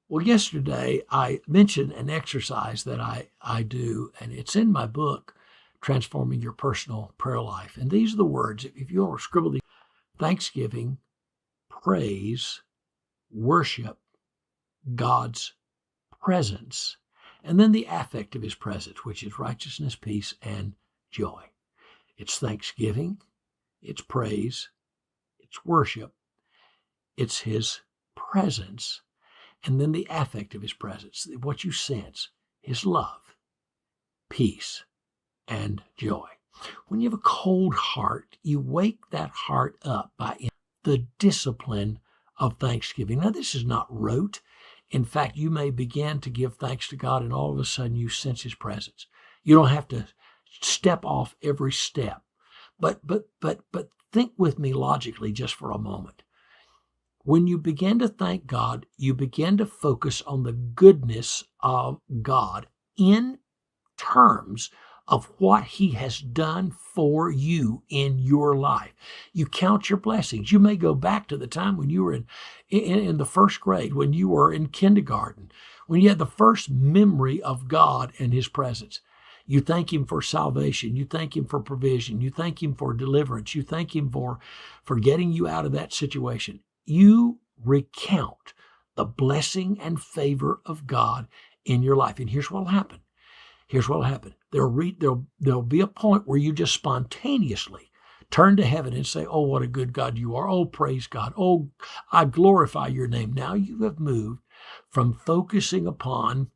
Well, yesterday I mentioned an exercise that I do, and it's in my book, Transforming Your Personal Prayer Life. And these are the words, if you want to scribble these: thanksgiving, praise, worship, God's presence, and then the affect of his presence, which is righteousness, peace, and joy. It's thanksgiving, it's praise, it's worship, it's his presence, and then the affect of his presence, what you sense, his love, peace, and joy. When you have a cold heart, you wake that heart up by the discipline of thanksgiving. Now, this is not rote. In fact, you may begin to give thanks to God, and all of a sudden you sense his presence. You don't have to step off every step. But think with me logically just for a moment. When you begin to thank God, you begin to focus on the goodness of God in terms of what he has done for you in your life. You count your blessings. You may go back to the time when you were in the first grade, when you were in kindergarten, when you had the first memory of God and his presence. You thank him for salvation. You thank him for provision. You thank him for deliverance. You thank him for getting you out of that situation. You recount the blessing and favor of God in your life. And here's what will happen. Here's what will happen. There'll be a point where you just spontaneously turn to heaven and say, oh, what a good God you are. Oh, praise God. Oh, I glorify your name. Now you have moved from focusing upon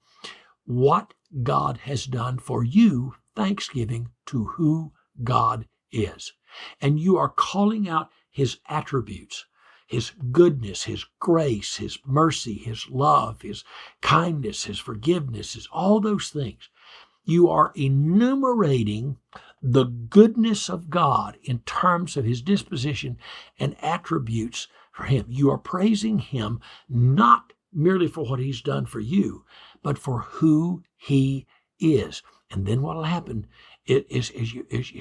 what God has done for you, thanksgiving, to who God is. And you are calling out his attributes, his goodness, his grace, his mercy, his love, his kindness, his forgiveness, all those things. You are enumerating the goodness of God in terms of his disposition and attributes for him. You are praising him not merely for what he's done for you, but for who he is. And then what will happen is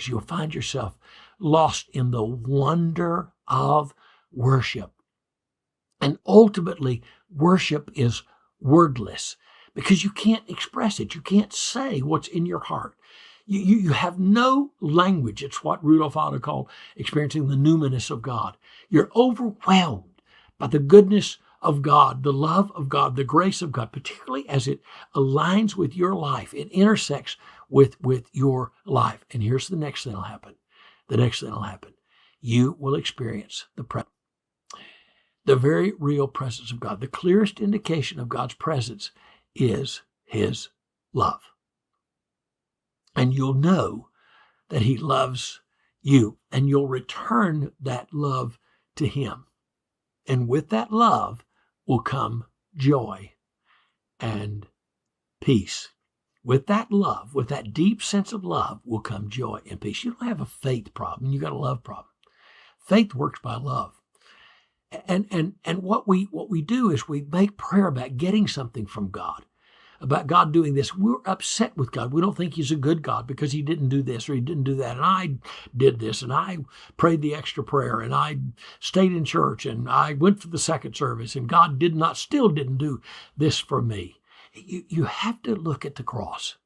you'll find yourself lost in the wonder of worship. And ultimately, worship is wordless, because you can't express it. You can't say what's in your heart. You have no language. It's what Rudolf Otto called experiencing the numinous of God. You're overwhelmed by the goodness of God, the love of God, the grace of God, particularly as it aligns with your life. It intersects with your life. And here's the next thing that'll happen. The next thing that'll happen. You will experience the very real presence of God. The clearest indication of God's presence is his love. And you'll know that he loves you, and you'll return that love to him. And with that love will come joy and peace. With that love, with that deep sense of love, will come joy and peace. You don't have a faith problem, you got a love problem. Faith works by love. And what we do is we make prayer about getting something from God, about God doing this. We're upset with God. We don't think he's a good God because he didn't do this or he didn't do that. And I did this, and I prayed the extra prayer, and I stayed in church, and I went for the second service, and God still didn't do this for me. You have to look at the cross.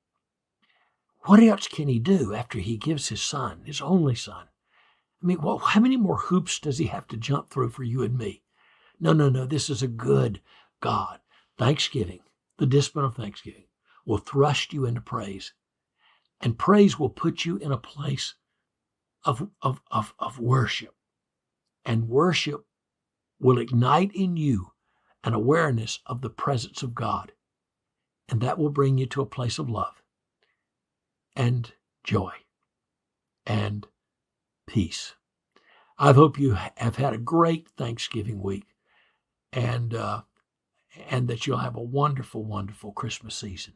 What else can he do after he gives his son, his only son? I mean, well, how many more hoops does he have to jump through for you and me? No. This is a good God. Thanksgiving, the discipline of thanksgiving, will thrust you into praise. And praise will put you in a place of worship. And worship will ignite in you an awareness of the presence of God. And that will bring you to a place of love and joy and peace. I hope you have had a great Thanksgiving week, and that you'll have a wonderful, wonderful Christmas season.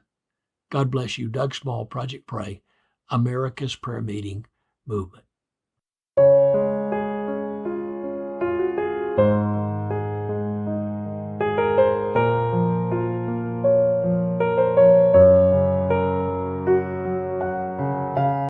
God bless you. Doug Small, Project Pray, America's Prayer Meeting Movement.